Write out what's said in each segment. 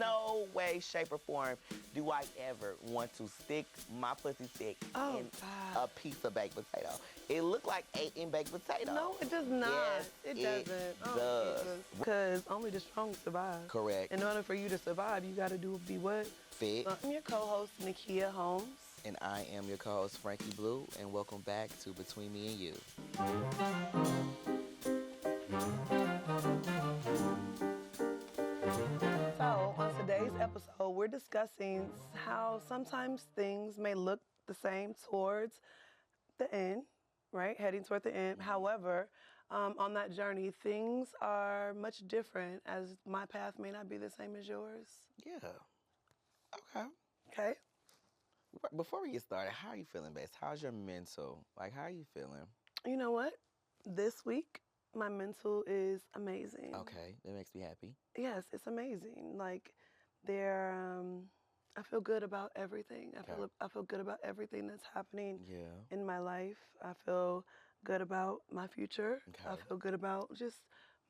no way, shape, or form do I ever want to stick my pussy stick in a piece of baked potato. It looked like eating baked potato. No, it does not. Yes, it doesn't. does. Because only the strong survive. Correct. In order for you to survive, you got to be what? Fit. I'm your co-host, Nakia Holmes. And I am your co-host, Frankie Bleau, and welcome back to Between Me and You. So, on today's episode, we're discussing how sometimes things may look the same towards the end, right? Heading toward the end. However, on that journey, things are much different, as my path may not be the same as yours. Yeah. Okay. Okay. Before we get started, how are you feeling, Bess? How's your mental? Like, how are you feeling? You know what? This week, my mental is amazing. Okay, that makes me happy. Yes, it's amazing. Like, I feel good about everything. I feel good about everything that's happening in my life. I feel good about my future. Okay. I feel good about just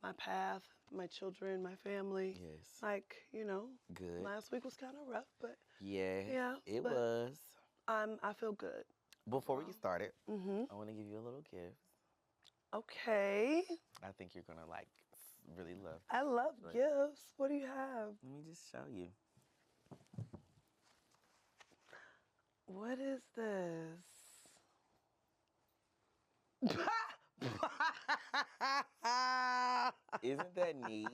my path, my children, my family. Yes. Like, you know, good. Last week was kind of rough, but yeah, it was. I feel good. Before we get started, I want to give you a little gift. Okay. I think you're gonna really love. I love gifts. What do you have? Let me just show you. What is this? Isn't that neat?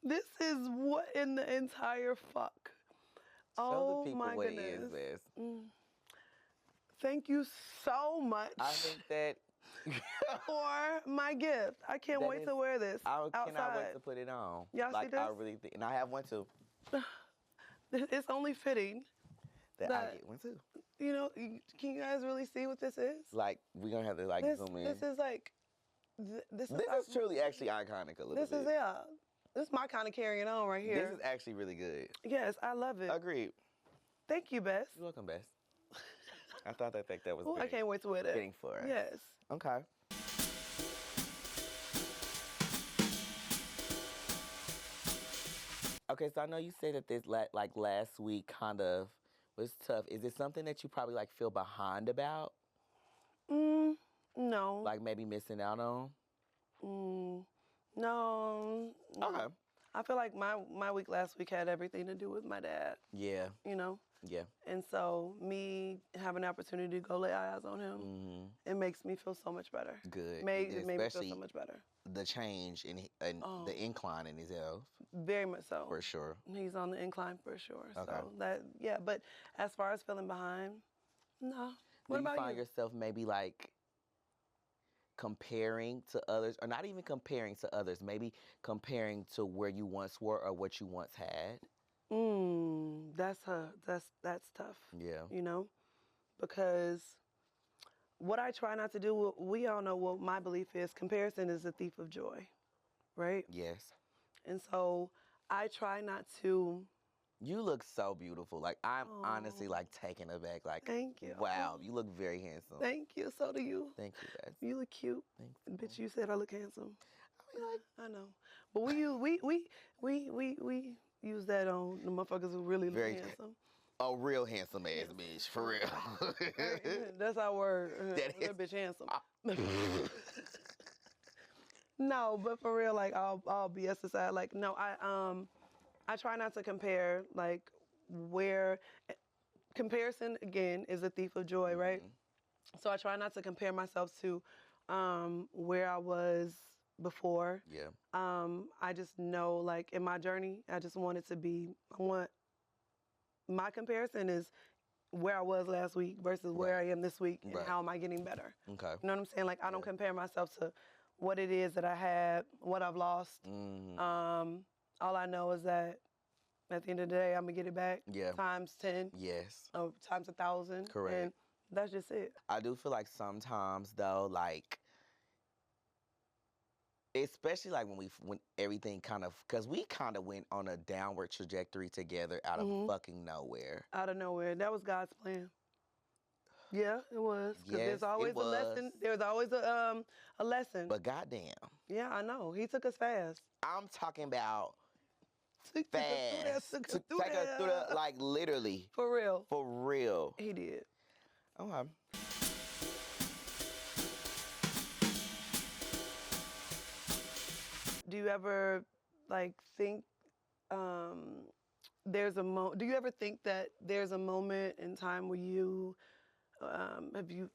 This is what in the entire fuck? Show the people my what goodness. it is, Bess. Thank you so much. I think that for my gift. I can't wait to wear this outside. Cannot wait to put it on. Y'all see this? I really think, and I have one too. It's only fitting that I get one too. You know, can you guys really see what this is? Like, we're gonna have to zoom in. This is like, this is truly actually iconic a little bit. This is my kind of carrying on right here. This is actually really good. Yes, I love it. Agreed. Thank you, Bess. You're welcome, Bess. I thought that was I can't wait to wear that. Fitting for us. Yes. Okay. Okay, so I know you said that this last week kind of was tough. Is it something that you probably feel behind about? No. Like maybe missing out on? No. Okay. I feel like my week last week had everything to do with my dad. Yeah. You know? Yeah. And so me having the opportunity to go lay eyes on him, it makes me feel so much better. Good. It made me feel so much better. The change in the incline in his health. Very much so. For sure. He's on the incline for sure. Okay. So but as far as feeling behind, no. What about you? Do you find yourself maybe comparing to others, or not even comparing to others, maybe comparing to where you once were or what you once had? That's tough. Yeah. You know? Because what I try not to do, we all know what my belief is, comparison is a thief of joy, right? Yes. And so I try not to. You look so beautiful. I'm honestly taken aback. Thank you. Wow, you look very handsome. Thank you. So do you. Thank you, guys. You look cute. Thank you. Bitch, you said I look handsome. I know. But we use that on the motherfuckers who really look handsome. A real handsome ass bitch, for real. That's our word. That bitch handsome. No, but for real, all BS aside, no, I try not to compare, where comparison again is a thief of joy, right? So I try not to compare myself to where I was before. Yeah. I just know, in my journey, I want my comparison is where I was last week versus where I am this week, and how am I getting better? Okay. You know what I'm saying? I don't compare myself to what it is that I had, what I've lost. All I know is that at the end of the day, I'm gonna get it back. Yeah. Times 10. Yes. Or times 1,000. Correct. And that's just it. I do feel sometimes though, especially when everything because we kind of went on a downward trajectory together out of fucking nowhere. Out of nowhere. That was God's plan. Yeah, it was. Because Yes, there's always it was. a lesson. There's always a lesson. But goddamn. Yeah, I know. He took us fast. I'm talking about Fast. Took her through Take her through there. the, like, literally. For real. For real. He did. Okay. Do you ever, like, think there's a do you ever think that there's a moment in time where you have you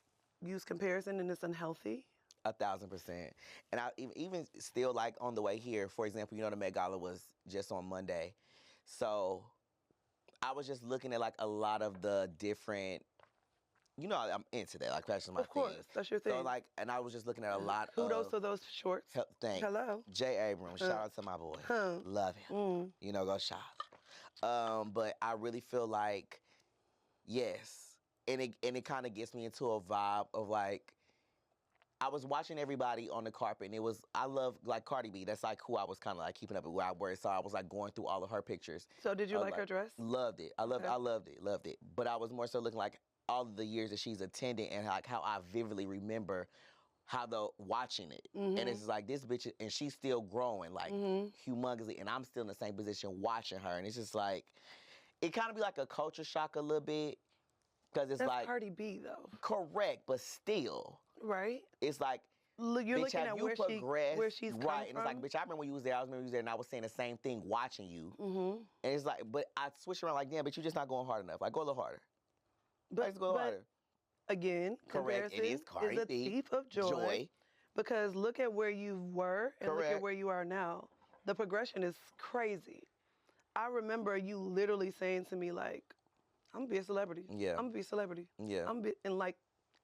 used comparison and it's unhealthy? 1,000%. And I even still, like, on the way here, for example, you know, the Met Gala was just on Monday. So I was just looking at, like, a lot of the different, you know, I'm into that, like, fashion my Of course, thing. that's your thing. So, like, and I was just looking at a lot Kudos of to those shorts. things. Hello. Jay Abrams, shout out to my boy. Love him. You know, go shop. But I really feel like, yes. And it kind of gets me into a vibe of, like, I was watching everybody on the carpet, and it was, I love, like, Cardi B. That's, like, who I was kind of, like, keeping up with where I were. So I was, like, going through all of her pictures. So did you like her dress? Loved it. I loved it. But I was more so looking, like, all of the years that she's attended and, like, how I vividly remember watching it. And it's like, this bitch, and she's still growing, like, humongously, and I'm still in the same position watching her. And it's just, like, it kind of be like a culture shock a little bit. Because it's That's like, Cardi B, though. correct, but still. Right. It's like, You're bitch, looking have at you where she's come right? And from. it's like, bitch, I remember when you was there. I remember you was there, and I was saying the same thing watching you. And it's like, but I switched around like, damn, but you're just not going hard enough. Like, go a little harder. Like, go harder. Again, Correct. comparison It is Cardi a B. thief of joy. Because look at where you were and look at where you are now. The progression is crazy. I remember you literally saying to me, like, I'm gonna be a celebrity. Yeah. I'm gonna be a celebrity. Yeah.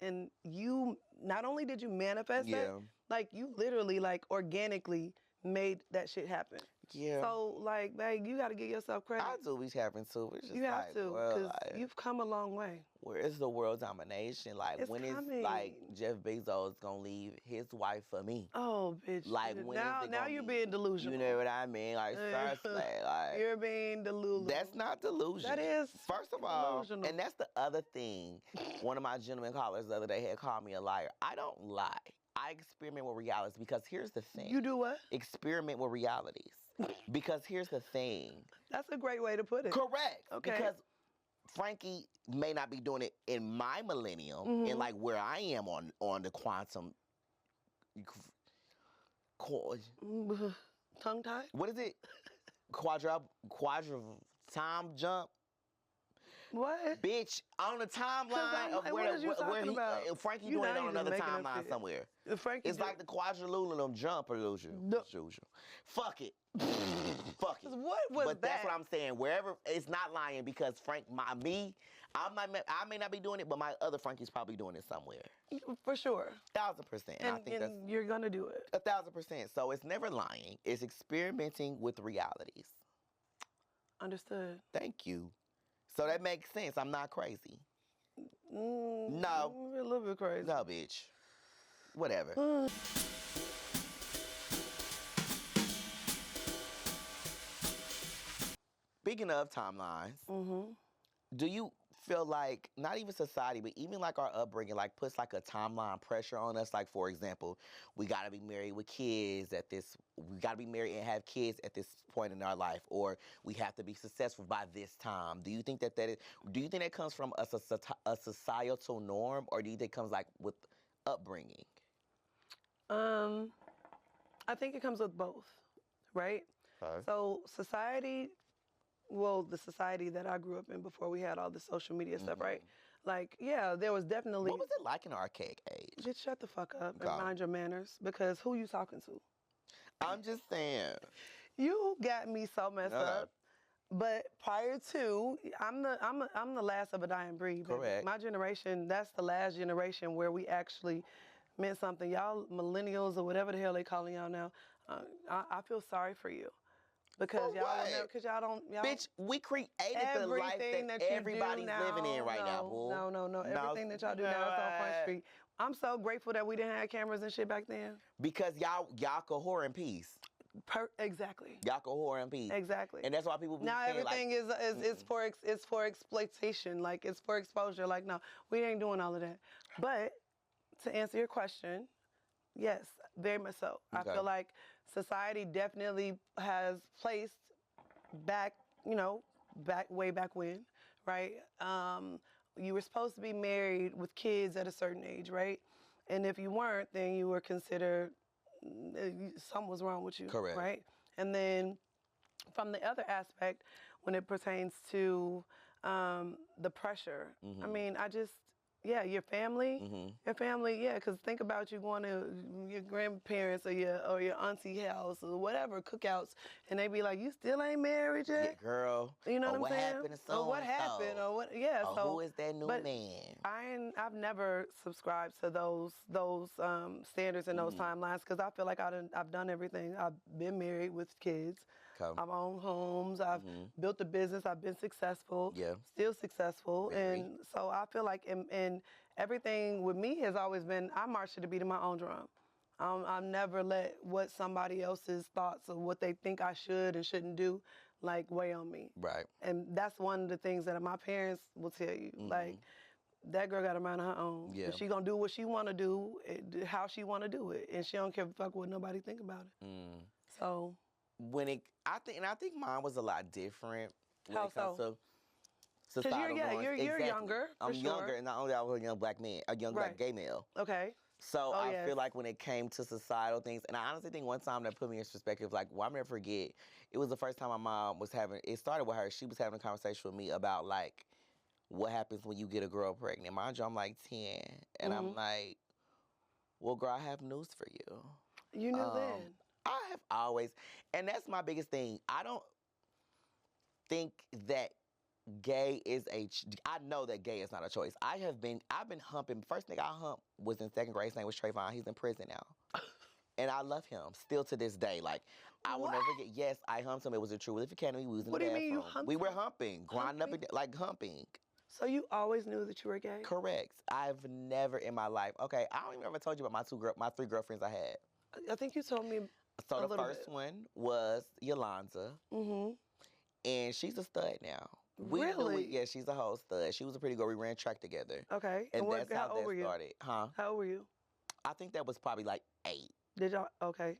And you, not only did you manifest that, like, you literally, like, organically made that shit happen. Yeah. So, like, babe, you gotta give yourself credit. I do be having to. It's just You have like, to, well, because like, you've come a long way. where is the world domination? Like, It's when coming. is, like, Jeff Bezos gonna leave his wife for me? Oh, bitch. Like, when is it now gonna you're be? being delusional. You know what I mean? Like, seriously, like, You're being delusional. that's not delusion. That is First of all, delusional. and that's the other thing. One of my gentleman callers the other day had called me a liar. I don't lie. I experiment with realities because here's the thing. You do what? Experiment with realities. Because here's the thing. That's a great way to put it. Correct. Okay. Because Frankie may not be doing it in my millennium and, like, where I am on the quantum. Tongue tied? What is it? Quadra time jump? What? Bitch, on the timeline of where Frankie You doing it know on you another just making up timeline shit. somewhere. Frankie It's like the quadriluminum jump illusion. No. Fuck it. Fuck it. What was But that's what I'm saying. Wherever, it's not lying because I may not be doing it, but my other Frankie's probably doing it somewhere. For sure. 1,000%. And I think that's you're gonna do it. 1,000%. So it's never lying. It's experimenting with realities. Understood. Thank you. So that makes sense. I'm not crazy. No. A little bit crazy. No, bitch. Whatever. Speaking of timelines, do you feel like, not even society, but even like our upbringing, like puts like a timeline pressure on us? Like, for example, we gotta be married with kids we gotta be married and have kids at this point in our life, or we have to be successful by this time. Do you think do you think that comes from a societal norm, or do you think it comes like with upbringing? I think it comes with both, right? Okay. So society, the society that I grew up in before we had all the social media stuff, right? Like, yeah, there was definitely... What was it like in the archaic age? Just shut the fuck up and mind your manners, because who you talking to? I'm just saying. You got me so messed up. But prior to, I'm the last of a dying breed. Baby. Correct. My generation, that's the last generation where we actually meant something. Y'all millennials or whatever the hell they calling y'all now, I feel sorry for you. Because y'all don't. Bitch, we created the life that everybody's living in right now, boo. No. Everything that y'all do now is on Front Street. I'm so grateful that we didn't have cameras and shit back then. Because y'all could whore in peace. Exactly. Y'all could whore in peace. Exactly. And that's why people be now saying, everything is for exploitation. Like, it's for exposure. Like, no, we ain't doing all of that. But to answer your question, yes, very much so. Okay. I feel like society definitely has placed back, way back when, right? You were supposed to be married with kids at a certain age, right? And if you weren't, then you were considered something was wrong with you, Correct. right? And then from the other aspect, when it pertains to the pressure, I mean, your family, because think about you going to your grandparents or your auntie house or whatever, cookouts, and they be like, you still ain't married yet? Yeah, girl. You know what I'm saying? Happened to so or what happened? Or what? Yeah. Or So who is that new man? I've never subscribed to those standards and those timelines because I feel like I've done everything. I've been married with kids. I've owned homes. I've built a business. I've been successful. Yeah. Still successful. Very. And so I feel like in everything with me has always been I march to the beat of my own drum. I've never let what somebody else's thoughts or what they think I should and shouldn't do like weigh on me. Right. And that's one of the things that my parents will tell you. Like, that girl got a mind of her own. Yeah. She gonna do what she wanna do, how she wanna do it, and she don't give a fuck what nobody think about it. So I think mine was a lot different when How it comes so? to societal norms. You're Exactly. younger. I'm for younger, sure. and not only I was a young black man, a young black gay male. Okay. So I yes. feel like when it came to societal things, and I honestly think one time that put me in perspective, like, well, I'll never forget, it was the first time my mom was it started with her, she was having a conversation with me about, like, what happens when you get a girl pregnant. Mind you, I'm like 10, and I'm like, well, girl, I have news for you. You knew then. I have always, and that's my biggest thing. I don't think that gay is I know that gay is not a choice. I've been humping. First nigga I humped was in second grade. His name was Trayvon. He's in prison now. And I love him still to this day. Like, I will never forget. Yes, I humped him. It was a true Relief Academy. We was in What the do you bathroom. mean you humped We were him? humping, grinding up, like humping. So you always knew that you were gay? Correct. I've never in my life. Okay, I don't even ever told you about my three girlfriends I had. I think you told me. So a the first one was Yolanda. And she's a stud now. Really? Yeah, she's a whole stud. She was a pretty girl. We ran track together. Okay. And that's how old that were you? started. Huh? How old were you? I think that was probably like 8. Did y'all? Okay.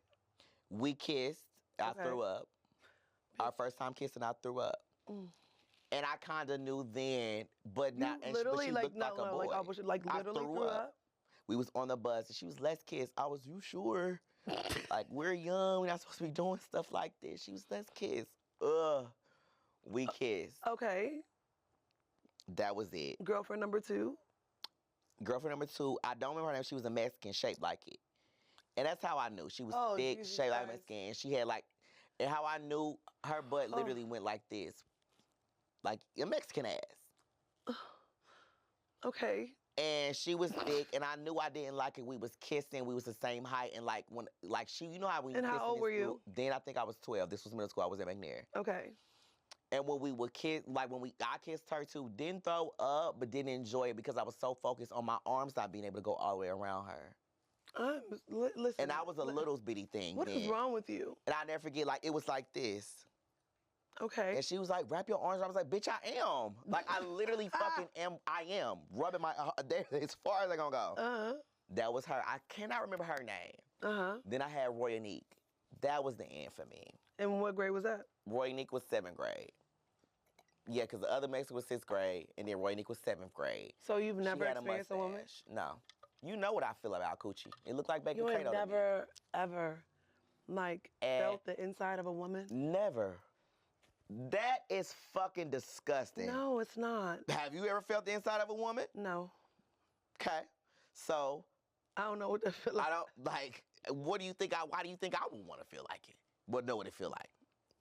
We kissed. I threw up. Our first time kissing, I threw up. And I kind of knew then, but not. You literally, but she looked like a boy. Like literally I threw up? We was on the bus, and she was, let's kiss. I was, you sure? Like, we're young. We're not supposed to be doing stuff like this. She was, let's kiss. We kissed. Okay. That was it. Girlfriend number 2? Girlfriend number 2, I don't remember her name. She was a Mexican, shaped like it. And that's how I knew. She was thick, Jesus shaped like Christ. Mexican. And she had like, and how I knew her butt literally went like this. Like a Mexican ass. Okay. And she was thick, and I knew I didn't like it. We was kissing. We was the same height. And like she, you know how we And how old were you? Then I think I was 12. This was middle school. I was at McNair. Okay. And when we would kiss, like I kissed her too, didn't throw up, but didn't enjoy it because I was so focused on my arms not being able to go all the way around her. Listen. And I was a little bitty thing. What is wrong with you? And I never forget, like, it was like this. Okay. And she was like, wrap your arms around. I was like, bitch, I am. Like, I literally fucking am. I am. Rubbing my, as far as I'm gonna go. That was her. I cannot remember her name. Then I had Roy Anique. That was the end for me. And what grade was that? Roy Anique was 7th grade. Yeah, because the other Mexican was 6th grade, and then Roy Anique was 7th grade. So you've never experienced a woman? No. You know what I feel about coochie. It looked like bacon You potato. ain't never, ever, like, felt the inside of a woman? Never. That is fucking disgusting. No, it's not. Have you ever felt the inside of a woman? No. Okay. So. I don't know what that feel like. I don't, like, why do you think I would want to feel like it? Well, know what it feel like.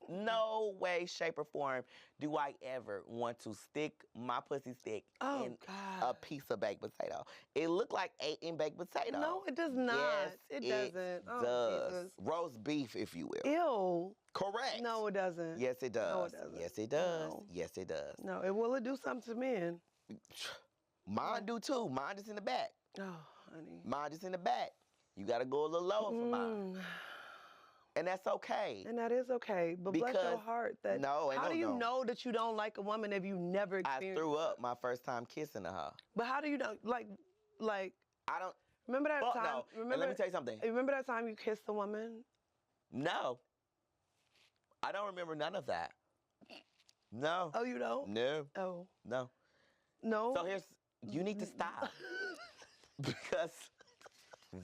No way, shape, or form do I ever want to stick my pussy stick in a piece of baked potato. It looked like eating baked potato. No, it does not. Yes, it doesn't. Does. Jesus. Roast beef, if you will. Ew. Correct. No, it doesn't. Yes, it does. No, it doesn't. Yes, it does. No. Yes, it does. No, will it do something to men? Mine do too. Mine is in the back. Oh, honey. Mine is in the back. You got to go a little lower for mine. And that's okay. And that is okay. But bless your heart. How do you know that you don't like a woman if you never experienced I threw up my first time kissing her. But how do you know? Like, I don't. Remember that time? No. Remember, and let me tell you something. Remember that time you kissed a woman? No. I don't remember none of that. No. Oh, you don't? No. Oh. No. No? So you need to stop. Because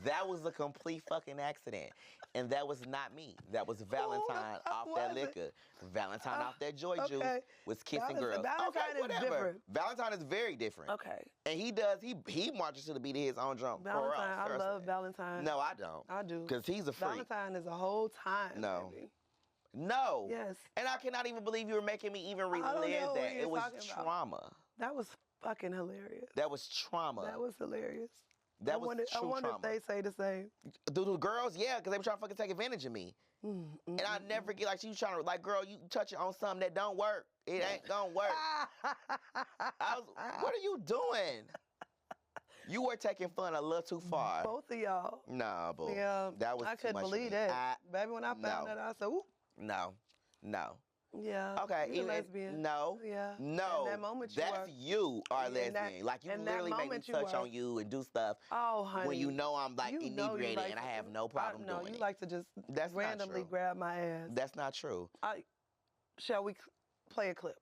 that was a complete fucking accident. And that was not me. That was Valentine off that liquor. Valentine off that joy juice was kissing girls. Valentine okay, whatever. is different. Valentine is very different. Okay. And he marches to the beat of his own drum. Valentine, I love Valentine. No, I don't. I do. Because he's a freak. Valentine is a whole time, No. baby. No. Yes. And I cannot even believe you were making me even relive that. It was trauma. That was fucking hilarious. That was trauma. That was hilarious. I wonder if they say the same. The girls, yeah, because they were trying to fucking take advantage of me. And I never get, like, she was trying to, like, girl, you touching on something that don't work. It ain't gonna work. What are you doing? You were taking fun a little too far. Both of y'all. Nah, boo. Yeah, that was I too couldn't much believe that. Baby, when I found that, I said, ooh. No. Yeah. Okay. You're lesbian. No. Yeah. No. In that moment you are lesbian. Like, you literally make me touch on you and do stuff. Oh, honey. When you know I'm, like, inebriated and I have no problem doing it. No, you like to just randomly grab my ass. That's not true. Shall we play a clip?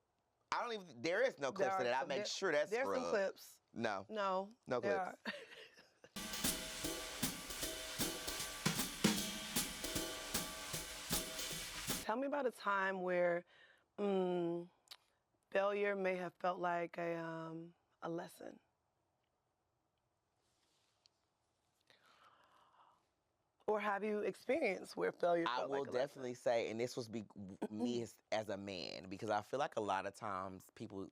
There is no clips of that. I make sure that's There's some clips. No. No clips. Tell me about a time where failure may have felt like a lesson. Or have you experienced where failure felt like a lesson? I will definitely say, and this was me as a man, because I feel like a lot of times people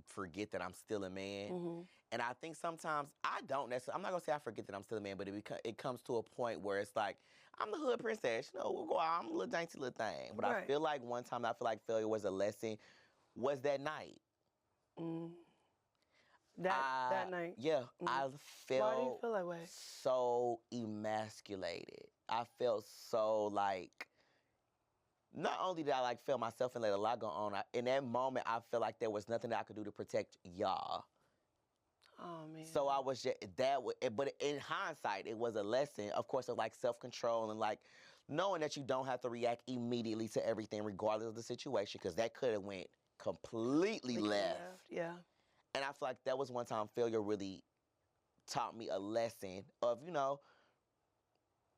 forget that I'm still a man. And I think sometimes I don't necessarily, I'm not going to say I forget that I'm still a man, but it comes to a point where it's like, I'm the hood princess, we'll go out, I'm a little dainty little thing. But I feel like one time I feel like failure was a lesson was that night. That night? Yeah, I felt Why do you feel that way? so emasculated. I felt so like, not only did I like feel myself and let a lot go on, in that moment I felt like there was nothing that I could do to protect y'all. Oh, man. So I was just, but in hindsight, it was a lesson, of course, of like self-control and like knowing that you don't have to react immediately to everything regardless of the situation, because that could have went completely left. Yeah. And I feel like that was one time failure really taught me a lesson of,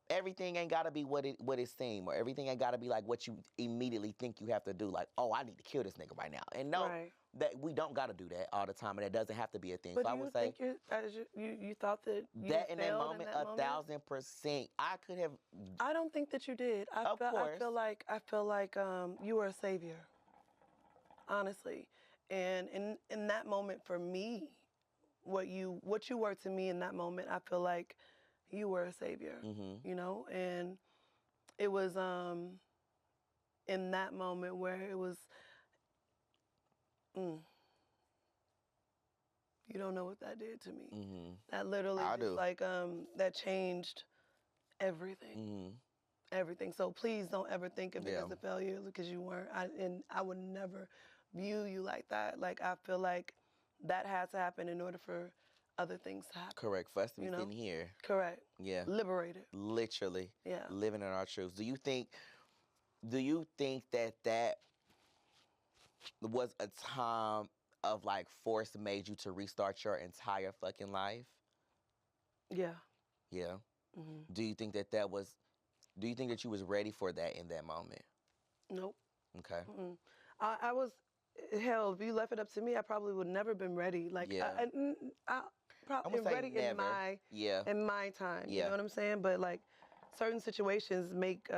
everything ain't got to be what it seems, or everything ain't got to be like what you immediately think you have to do. Like, oh, I need to kill this nigga right now. And no, that we don't got to do that all the time, and that doesn't have to be a thing. But so I would say you thought that you that in that failed moment, in that moment? 1,000%, I could have. I don't think that you did. I feel like you were a savior, honestly. And in that moment, for me, what you were to me in that moment, I feel like you were a savior, and it was in that moment where it was, you don't know what that did to me. That literally that changed everything. Everything. So please don't ever think of it as a failure, because you weren't. I would never view you like that. Like, I feel like that had to happen in order for other things to happen. Correct. For us to be sitting here. Correct. Yeah. Liberated. Literally. Yeah. Living in our truths. Do you think that was a time of like force made you to restart your entire fucking life? Yeah. Yeah. Do you think that you was ready for that in that moment? Nope. Okay. I was, hell, if you left it up to me, I probably would never been ready. Like, I probably ready in my time. You know what I'm saying? But like, certain situations make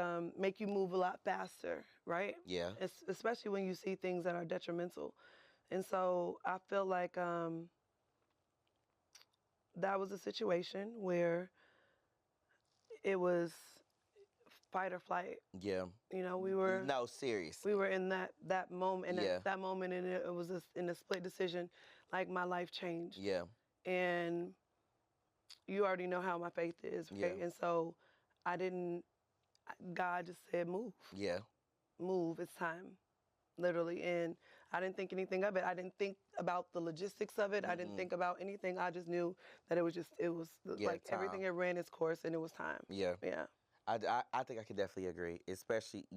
you move a lot faster, right? Yeah. Especially when you see things that are detrimental. And so I feel like that was a situation where it was fight or flight. Yeah. We were. No, seriously. We were in that moment, and at that moment, and it was in a split decision. Like, my life changed. Yeah. And you already know how my faith is, right? Yeah. And so God just said, move. Yeah. Move. It's time. Literally. And I didn't think anything of it. I didn't think about the logistics of it. I didn't think about anything. I just knew that it was like time. Everything had ran its course, and it was time. Yeah. Yeah. I think I could definitely agree, especially,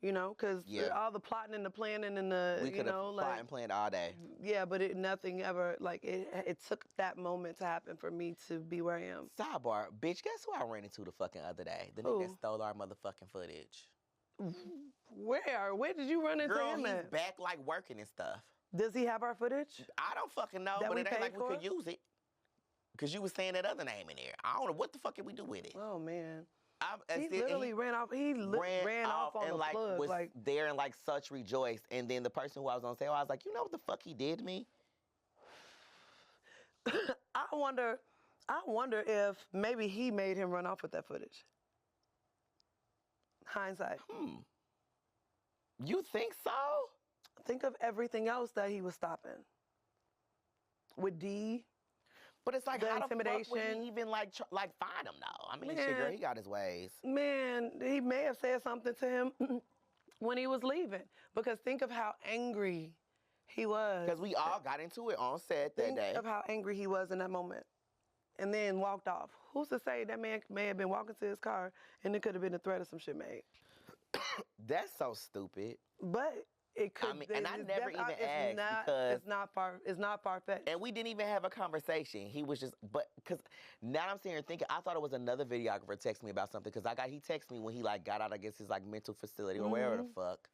You know, because all the plotting and the planning and the, we could have plotted and planned all day. Yeah, but nothing ever, like, it took that moment to happen for me to be where I am. Sidebar, bitch, guess who I ran into the fucking other day? The nigga that stole our motherfucking footage. Where? Where did you run into him Girl, at? he's back, like, working and stuff. Does he have our footage? I don't fucking know, but it ain't like we could use it. Because you was saying that other name in there. I don't know what the fuck did we do with it. Oh, man. He literally ran off. He ran off on and the like plug. was there and like such rejoiced. And then the person who I was on sale, I was like, you know what the fuck he did to me? I wonder if maybe he made him run off with that footage. Hindsight. You think so? Think of everything else that he was stopping. With D. But it's like, how the fuck would he even like find him though? I mean, shit, girl, he got his ways. Man, he may have said something to him when he was leaving. Because think of how angry he was. Because we all got into it on set that day. Think of how angry he was in that moment. And then walked off. Who's to say that man may have been walking to his car and it could have been a threat of some shit made? That's so stupid. But it could. I mean, and I never even asked because it's not far-fetched. And we didn't even have a conversation. He was just, but because now I'm sitting here thinking, I thought it was another videographer texting me about something because he texted me when he like got out, I guess his like mental facility or wherever the fuck.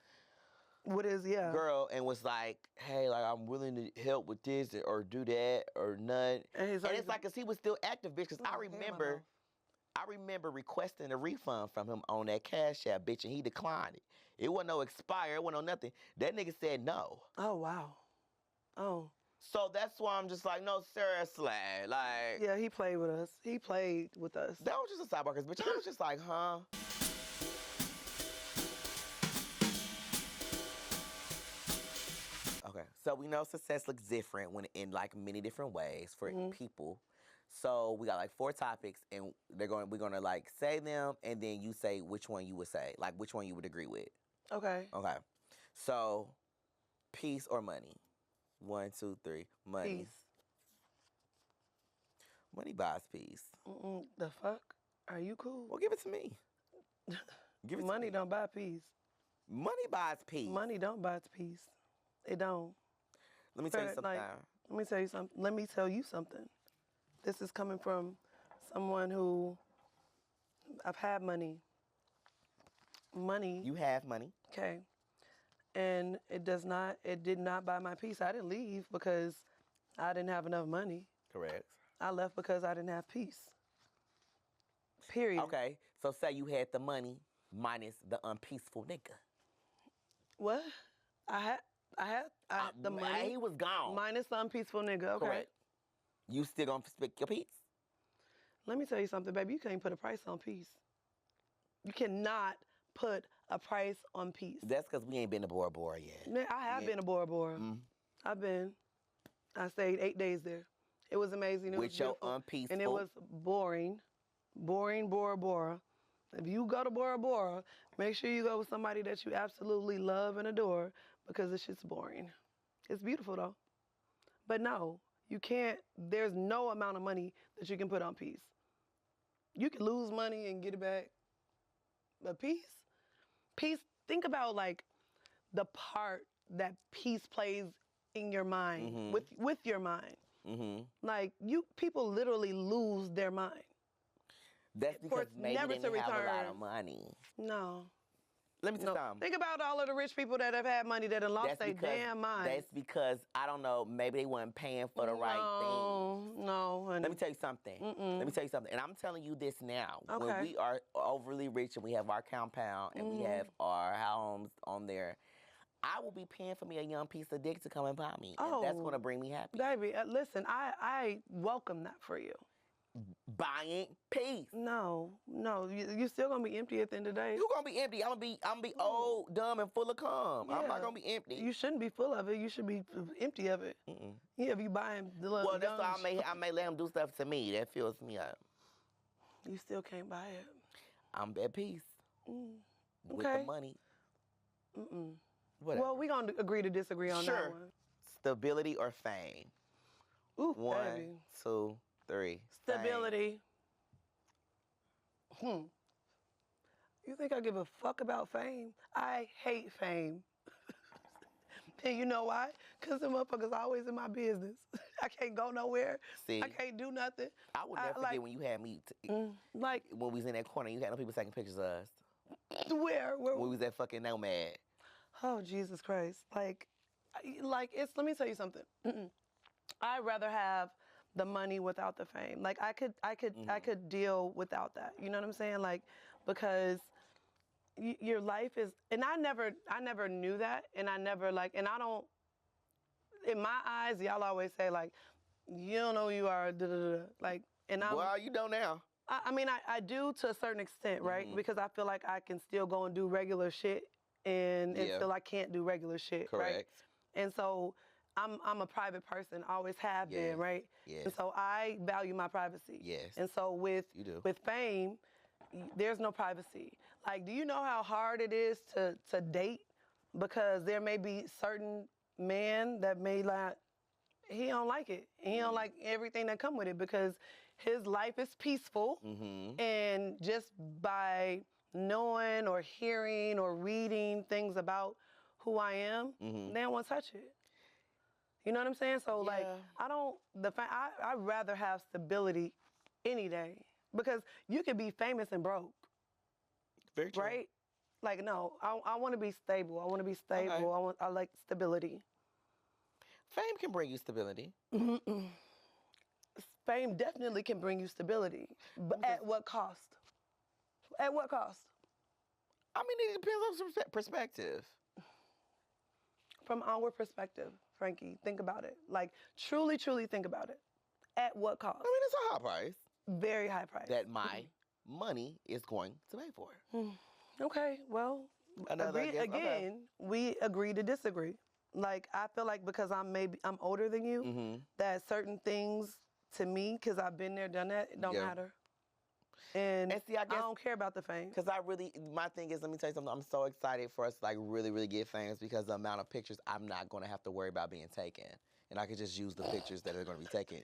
What is girl, and was like, hey, like I'm willing to help with this or do that or none. And it's like, cause he was still active, bitch. Cause I remember requesting a refund from him on that Cash App, bitch, and he declined it. It wasn't no expire, it wasn't no nothing. That nigga said no. Oh, wow. Oh. So that's why I'm just like, no, seriously, like. Yeah, he played with us. He played with us. That was just a sidebar, cause bitch, I was just like, huh? Okay, so we know success looks different when in like many different ways for people. So we got like 4 topics, and we're gonna like say them, and then you say which one you would say, like which one you would agree with. Okay. Okay. So, peace or money? 1, 2, 3. Money. Peace. Money buys peace. The fuck? Are you cool? Well, give it to me. Give it money to me. Don't buy peace. Money buys peace. Money don't buy peace. It don't. Let me tell you something. Let me tell you something. This is coming from someone who I've had money. Money. You have money. Okay. And it did not buy my peace. I didn't leave because I didn't have enough money. Correct. I left because I didn't have peace. Period. Okay. So say you had the money minus the unpeaceful nigga. What? I had the money. He was gone. Minus the unpeaceful nigga. Okay. Correct. You still gonna speak your peace? Let me tell you something, baby. You can't put a price on peace. You cannot put a price on peace. That's because we ain't been to Bora Bora yet. Man, I have been to Bora Bora. I've been. I stayed 8 days there. It was amazing. It was your beautiful. unpeaceful. And it was boring. Boring Bora Bora. If you go to Bora Bora, make sure you go with somebody that you absolutely love and adore because it's just boring. It's beautiful though. But no, you can't, there's no amount of money that you can put on peace. You can lose money and get it back. But peace, think about like the part that peace plays in your mind, with your mind. Like people literally lose their mind. That's because maybe they didn't have a lot of money. No. Let me tell you something. Think about all of the rich people that have had money that have lost their damn mind. That's because, I don't know, maybe they weren't paying for the right thing. No, honey. Let me tell you something. Let me tell you something. And I'm telling you this now. Okay. When we are overly rich and we have our compound and we have our homes on there, I will be paying for me a young piece of dick to come and buy me. And that's going to bring me happy. Baby, listen, I welcome that for you. Buying peace. No, you're still gonna be empty at the end of the day. You gonna be empty. I'm gonna be old, dumb, and full of cum. Yeah. I'm not gonna be empty. You shouldn't be full of it. You should be empty of it. Yeah, if you buying the little. Well, that's why I may let him do stuff to me that fills me up. You still can't buy it. I'm at peace with the money. Well, we gonna agree to disagree on that one. Stability or fame? Ooh, 1, baby. 2, 3. Stability. You think I give a fuck about fame? I hate fame. And you know why? Because the motherfuckers always in my business. I can't go nowhere. See, I can't do nothing. I will never forget when you had me, like, when we was in that corner, you had no people taking pictures of us. Where? When we was at fucking Nomad. Oh, Jesus Christ. Like it's, let me tell you something. I'd rather have the money without the fame. Like, I could deal without that. You know what I'm saying? Like, because your life is, and I never knew that, and I never and I don't, in my eyes, y'all always say like, you don't know who you are, da, da, da. Like, and I'm. Well, you know now. I mean, I do to a certain extent, right? Because I feel like I can still go and do regular shit, and still I can't do regular shit, correct. Right? And so I'm a private person, always have been, right? Yes. And so I value my privacy. Yes. And so with fame, there's no privacy. Like, do you know how hard it is to date? Because there may be certain men that may he don't like it. He don't like everything that come with it because his life is peaceful. And just by knowing or hearing or reading things about who I am, they don't want to touch it. You know what I'm saying? So I'd rather have stability any day, because you could be famous and broke. Very true. Right? Like, no, I want to be stable. I want to be stable. Okay. I like stability. Fame can bring you stability. Fame definitely can bring you stability, but at what cost? At what cost? I mean, it depends on perspective. From our perspective, Frankie, think about it. Like, truly, truly think about it. At what cost? I mean, it's a high price. Very high price. That my money is going to pay for. Okay, well, we agree to disagree. Like, I feel like because I'm older than you, that certain things to me, because I've been there, done that, it don't matter. And see, I don't care about the fame. Because my thing is, let me tell you something, I'm so excited for us to like really, really get famous, because the amount of pictures I'm not going to have to worry about being taken. And I can just use the pictures that are going to be taken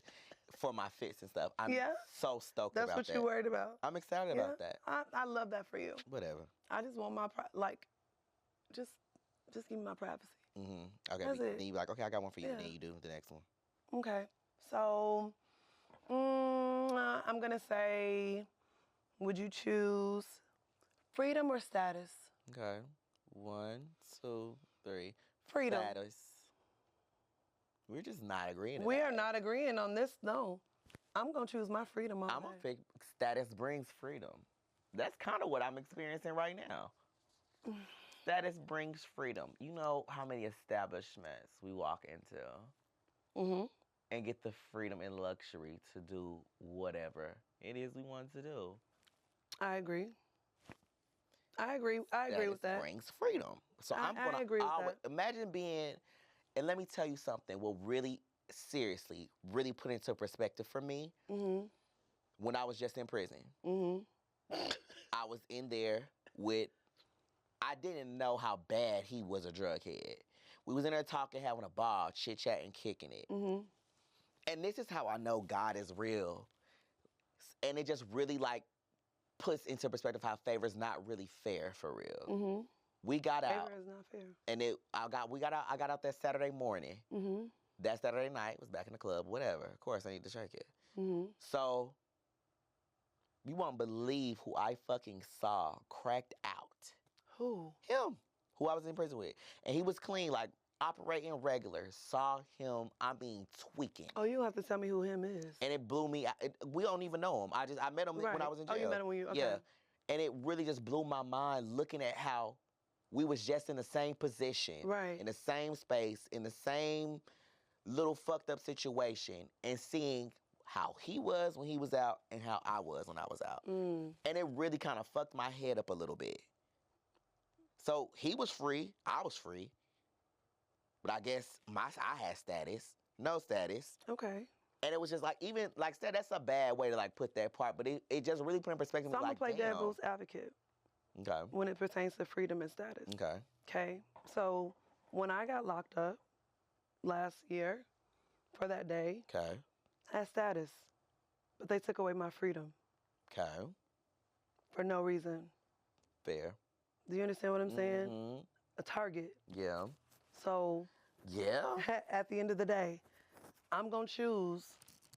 for my fits and stuff. I'm so stoked about that. That's what you're worried about. I'm excited about that. I love that for you. Whatever. I just want my, just give me my privacy. Okay. That's it. Then you be like, okay, I got one for you. And then you do the next one. Okay. So, I'm going to say, would you choose freedom or status? Okay. 1, 2, 3. Freedom. Status. We're just not agreeing. We are not agreeing on this, no. I'm going to choose my freedom. I'm going to pick status brings freedom. That's kind of what I'm experiencing right now. Status brings freedom. You know how many establishments we walk into and get the freedom and luxury to do whatever it is we want to do. I agree. I agree with that. Status brings freedom. So I agree with that. Imagine being, and let me tell you something, will really, seriously, really put into perspective for me, when I was just in prison. I was in there I didn't know how bad he was a drug head. We was in there talking, having a ball, chit-chatting, kicking it. And this is how I know God is real. And it just really puts into perspective how favor is not really fair for real. We got out. Favor is not fair. And I got out that Saturday morning. That Saturday night, was back in the club, whatever. Of course, I need to shake it. So, you won't believe who I fucking saw cracked out. Who? Him, who I was in prison with. And he was clean, operating regular. Saw him, tweaking. Oh, you have to tell me who him is. And it blew me. We don't even know him. I met him when I was in jail. Oh, you met him when you, okay. Yeah. And it really just blew my mind looking at how we was just in the same position. Right. In the same space, in the same little fucked up situation, and seeing how he was when he was out and how I was when I was out. And it really kind of fucked my head up a little bit. So he was free, I was free. But I guess I had status, no status. Okay. And it was just that's a bad way to put that part, but it just really put in perspective. So I'm gonna play devil's advocate. Okay. When it pertains to freedom and status. Okay. Okay. So when I got locked up last year for that day, okay, I had status, but they took away my freedom. Okay. For no reason. Fair. Do you understand what I'm saying? A target. Yeah. So Yeah. at the end of the day, I'm going to choose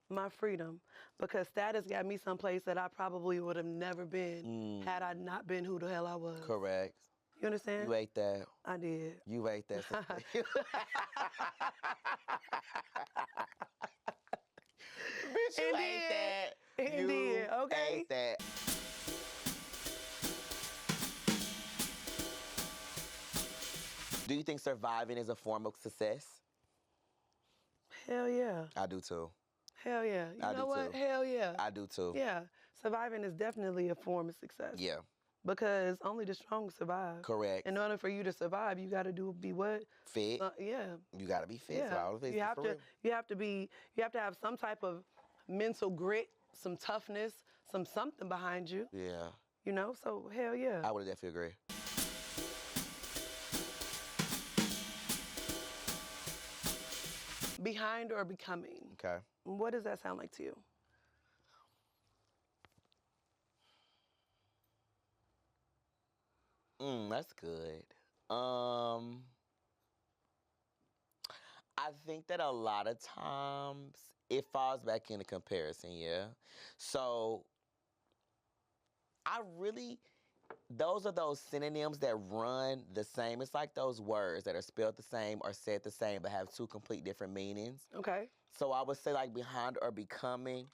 my freedom because status got me someplace that I probably would have never been had I not been who the hell I was. Correct. You understand? You ate that. I did. You ate that. Bitch, you ate that. It did, okay? Ate that. Do you think surviving is a form of success? Hell yeah. I do too. Hell yeah. You know what? Too. Hell yeah. I do too. Yeah. Surviving is definitely a form of success. Yeah. Because only the strong survive. Correct. In order for you to survive, you got to be what? Fit. Yeah. You got to be fit. Yeah. So You have to have some type of mental grit, some toughness, something behind you. Yeah. You know, so hell yeah. I would definitely agree. Behind or becoming? Okay. What does that sound like to you? That's good. I think that a lot of times it falls back into comparison, yeah. So those are those synonyms that run the same. It's like those words that are spelled the same or said the same but have two complete different meanings. Okay. So I would say like behind or becoming,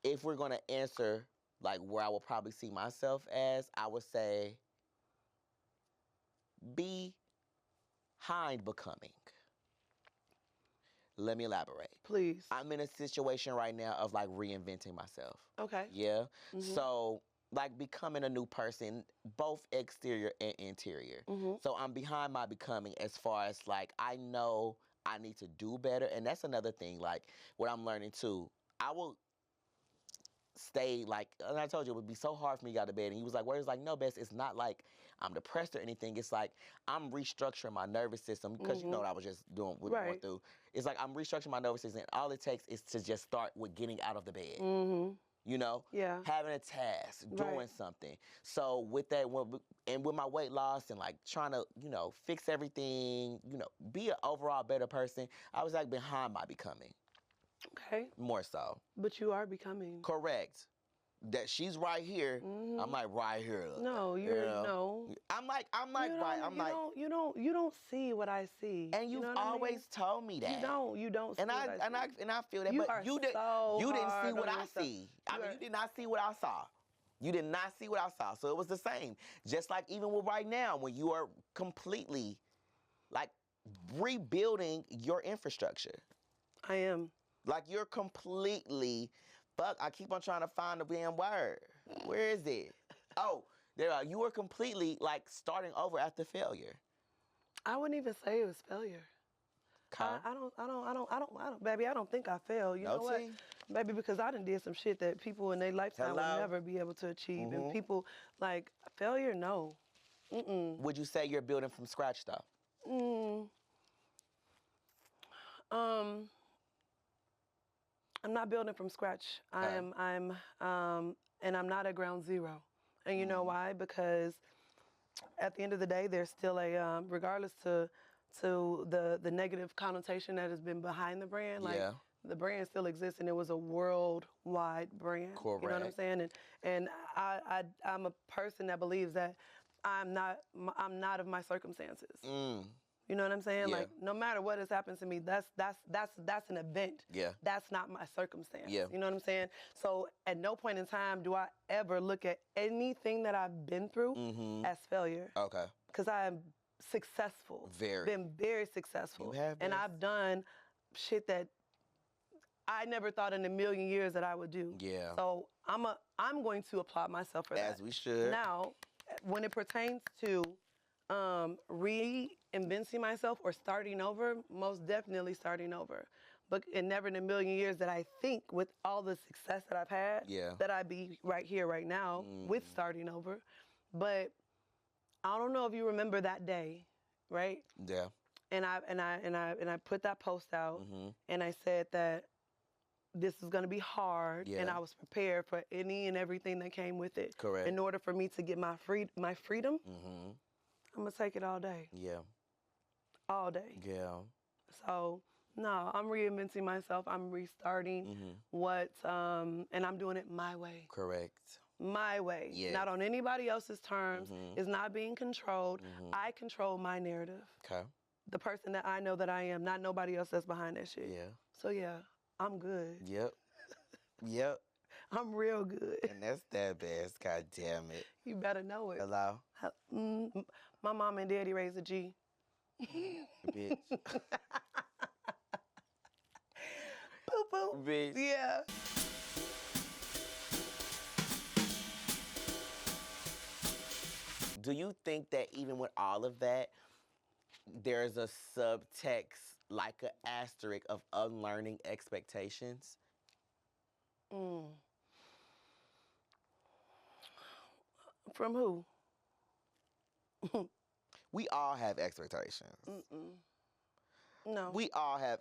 if we're going to answer like where I will probably see myself as, I would say behind becoming. Let me elaborate. Please. I'm in a situation right now of like reinventing myself. Okay. Yeah. So like becoming a new person, both exterior and interior. So I'm behind my becoming as far as like I know I need to do better. And that's another thing, like what I'm learning too. I will stay like, and I told you it would be so hard for me to get out of bed. And he was like, no, Bess, it's not like I'm depressed or anything. It's like I'm restructuring my nervous system because you know what I was just doing, going through. It's like I'm restructuring my nervous system. And all it takes is to just start with getting out of the bed. You know, having a task, doing something. So with that, and with my weight loss and like trying to, you know, fix everything, you know, be an overall better person, I was like behind my becoming. Okay. More so. But you are becoming. Correct. That she's right here. I'm like right here. No, no. I'm like right. I'm like you don't see what I see. And you've always told me that. You don't see and what I see. And I feel that, you but you didn't see what I see. I mean, you did not see what I saw. You did not see what I saw. So it was the same. Just like even with right now, when you are completely like rebuilding your infrastructure. I am. Like you're completely, I keep on trying to find the damn word. Where is it? Oh, there are. You were completely like starting over after failure. I wouldn't even say it was failure. Okay. I don't, baby, I don't think I failed. You know what? Baby, because I done did some shit that people in their lifetime would never be able to achieve. And people, like, failure, no. Would you say you're building from scratch, though? I'm not building from scratch. Okay. And I'm not at ground zero. And you know why? Because at the end of the day, there's still a, regardless to the negative connotation that has been behind the brand, like the brand still exists and it was a worldwide brand. Correct. You know what I'm saying? And I'm a person that believes that I'm not of my circumstances. You know what I'm saying? Yeah. Like no matter what has happened to me, that's an event. Yeah. That's not my circumstance. Yeah. You know what I'm saying? So at no point in time do I ever look at anything that I've been through as failure. Okay. Because I am successful. Been very successful. You have been. And I've done shit that I never thought in a million years that I would do. Yeah. So I'm going to applaud myself for that. As we should. Now, when it pertains to reinventing myself or starting over, most definitely starting over. But and never in a million years that I think with all the success that I've had that I'd be right here, right now with starting over. But I don't know if you remember that day, right? Yeah. And I put that post out and I said that this is going to be hard, and I was prepared for any and everything that came with it. Correct. In order for me to get my freedom, I'm going to take it all day. Yeah. All day. Yeah. So, no, I'm reinventing myself. I'm restarting and I'm doing it my way. Correct. My way. Yes. Not on anybody else's terms. It's not being controlled. I control my narrative. Okay. The person that I know that I am, not nobody else that's behind that shit. Yeah. So, yeah, I'm good. Yep. Yep. I'm real good. And that's that best. God damn it. You better know it. Hello? My mom and daddy raised a G. Bitch. Boo boo. Bitch. Yeah. Do you think that even with all of that, there's a subtext, like an asterisk of unlearning expectations? From who? We all have expectations. No. We all have.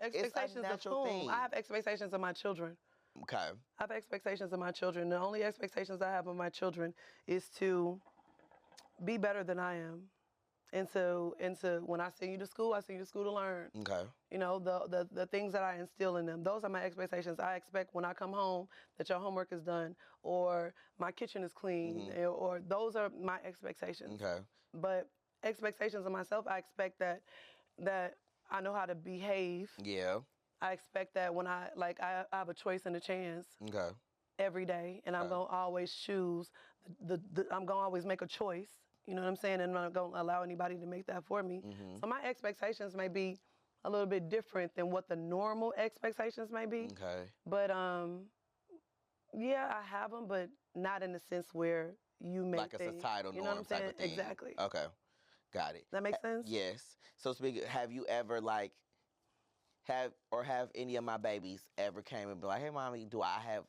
Expectations it's a natural of whom? thing. I have expectations of my children. Okay. I have expectations of my children. The only expectations I have of my children is to be better than I am. And to when I send you to school, I send you to school to learn. Okay. You know, the things that I instill in them. Those are my expectations. I expect when I come home that your homework is done, or my kitchen is clean, or those are my expectations. Okay. But expectations of myself, I expect that I know how to behave. Yeah. I expect that when I have a choice and a chance. Okay. Every day, and I'm gonna always choose I'm gonna always make a choice. You know what I'm saying? And I'm not gonna allow anybody to make that for me. So my expectations may be a little bit different than what the normal expectations may be. Okay. But yeah, I have them, but not in the sense where you make like a societal norm, you know what I'm saying? Type of thing. Exactly. Okay. Got it. That makes sense? Yes. So speaking, have you ever have any of my babies ever came and be like, hey, mommy, do I have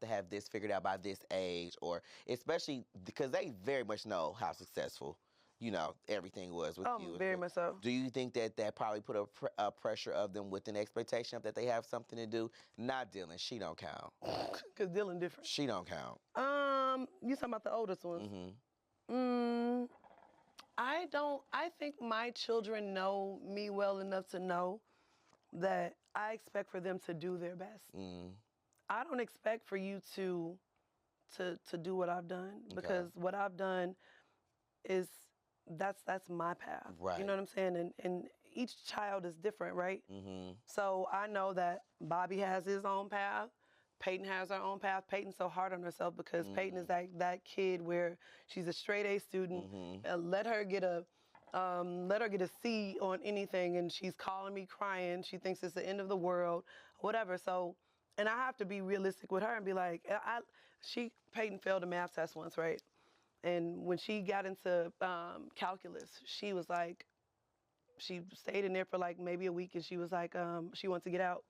to have this figured out by this age? Or especially because they very much know how successful, everything was with you. Very much so. Do you think that probably put a pressure of them with an expectation of that they have something to do? Not Dylan. She don't count. Because Dylan different. She don't count. You talking about the oldest ones? I think my children know me well enough to know that I expect for them to do their best. I don't expect for you to do what I've done, because what I've done is that's my path. Right. You know what I'm saying? And each child is different, right? So I know that Bobby has his own path. Peyton has her own path. Peyton's so hard on herself because Peyton is that kid where she's a straight A student. Let her get a C on anything, and she's calling me crying. She thinks it's the end of the world, whatever. So, and I have to be realistic with her and be like, Peyton failed a math test once, right? And when she got into calculus, she was like, she stayed in there for like maybe a week, and she was like, she wants to get out.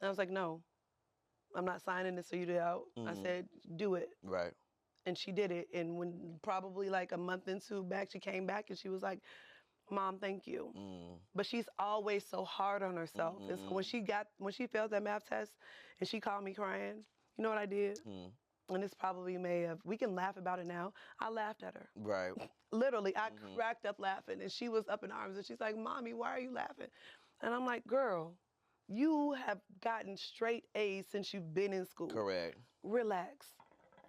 And I was like, no, I'm not signing this for you to get out. I said, do it. Right. And she did it. And when probably like a month into back, she came back and she was like, Mom, thank you. But she's always so hard on herself. And so when she failed that math test and she called me crying, you know what I did? And this probably we can laugh about it now. I laughed at her. Right. Literally, I cracked up laughing, and she was up in arms, and she's like, Mommy, why are you laughing? And I'm like, girl, you have gotten straight A's since you've been in school. Correct. Relax.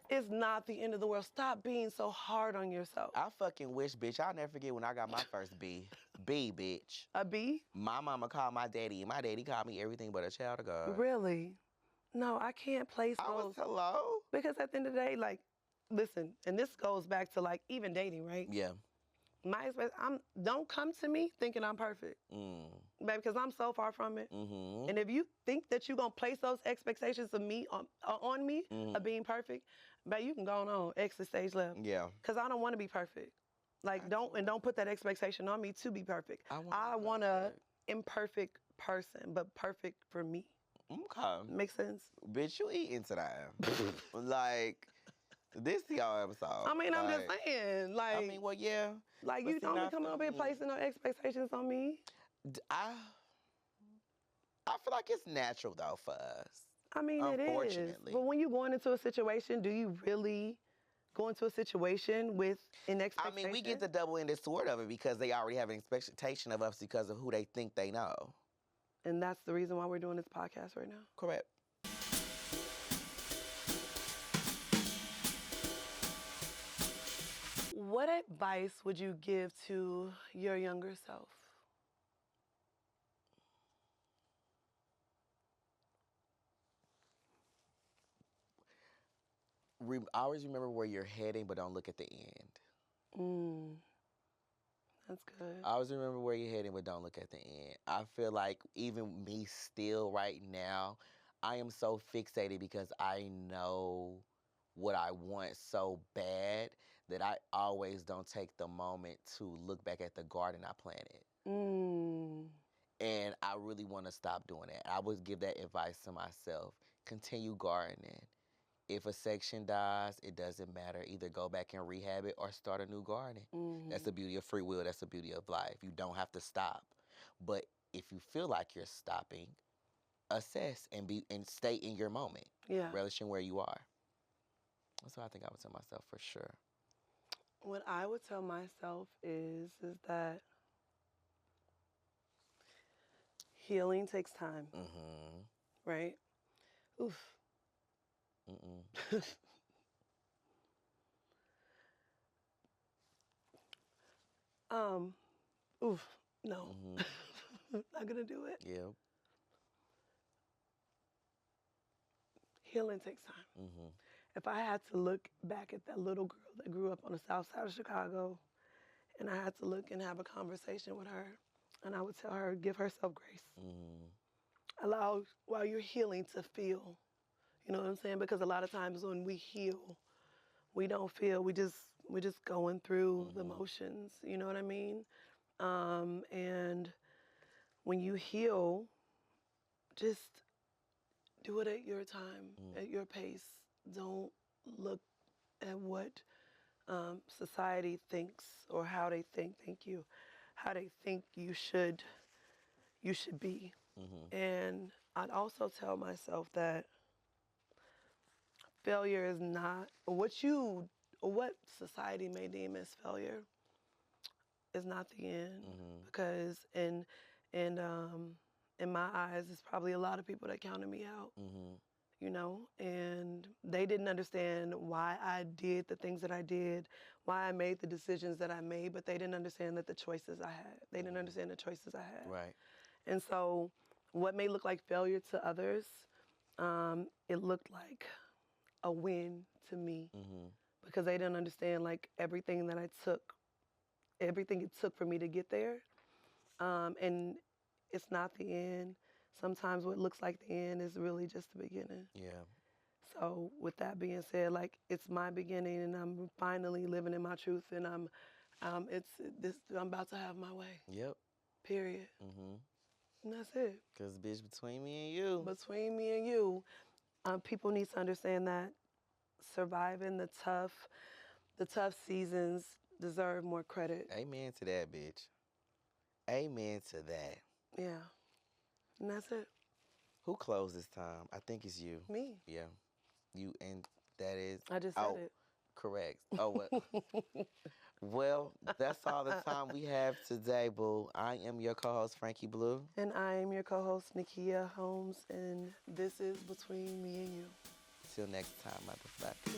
It's not the end of the world. Stop being so hard on yourself. I fucking wish, bitch. I'll never forget when I got my first B. B, bitch. A B? My mama called my daddy, and my daddy called me everything but a child of God. Really? No, I can't place those. Hello? Because at the end of the day, like, listen, and this goes back to, like, even dating, right? Yeah. Don't come to me thinking I'm perfect, baby, because I'm so far from it. And if you think that you're gonna place those expectations of me on me of being perfect, baby, you can go on exit stage left. Yeah. Because I don't want to be perfect. Like, don't put that expectation on me to be perfect. I want a imperfect person, but perfect for me. Okay. Makes sense? Bitch, you eating today. Like, this y'all episode. I mean, I'm just saying. Like, I mean, well, yeah. Like, you don't be coming up here placing no expectations on me. I feel like it's natural though for us. I mean, it is. Unfortunately. But when you're going into a situation, do you really go into a situation with an I expectation? mean, we get the double-ended sword of it because they already have an expectation of us because of who they think they know. And that's the reason why we're doing this podcast right now. Correct. What advice would you give to your younger self? Always remember where you're heading, but don't look at the end. That's good. Always remember where you're heading, but don't look at the end. I feel like even me still right now, I am so fixated because I know what I want so bad that I always don't take the moment to look back at the garden I planted. And I really want to stop doing that. I would give that advice to myself. Continue gardening. If a section dies, it doesn't matter. Either go back and rehab it or start a new garden. That's the beauty of free will. That's the beauty of life. You don't have to stop. But if you feel like you're stopping, assess and stay in your moment. Yeah. Relishing where you are. That's what I think I would tell myself for sure. What I would tell myself is that healing takes time. Right? Oof. Oof. No. Not gonna do it. Yeah. Healing takes time. If I had to look back at that little girl that grew up on the south side of Chicago, and I had to look and have a conversation with her, and I would tell her, give herself grace. Allow, while you're healing, to feel. You know what I'm saying? Because a lot of times when we heal, we don't feel. We're just going through the motions. You know what I mean? And when you heal, just do it at your time, at your pace. Don't look at what society thinks or how they think. How they think you should be. And I'd also tell myself that failure is not what society may deem as failure is not the end. Because in my eyes, there's probably a lot of people that counted me out. You know, and they didn't understand why I did the things that I did, why I made the decisions that I made, but they didn't understand that the choices I had. They didn't understand the choices I had. Right. And so what may look like failure to others, it looked like a win to me because they didn't understand like everything it took for me to get there. And it's not the end. Sometimes what looks like the end is really just the beginning. Yeah. So with that being said, like it's my beginning and I'm finally living in my truth and I'm about to have my way. Yep. Period. And that's it. Because bitch, between me and you. Between me and you, people need to understand that surviving the tough seasons deserve more credit. Amen to that, bitch. Amen to that. Yeah. And that's it. Who closed this time? I think it's you. Me. Yeah. You, and that is... I just said it. Correct. Oh, well. Well, that's all the time we have today, boo. I am your co-host, Frankie Bleau. And I am your co-host, Nakia Holmes, and this is Between Me and You. Till next time, motherfucker.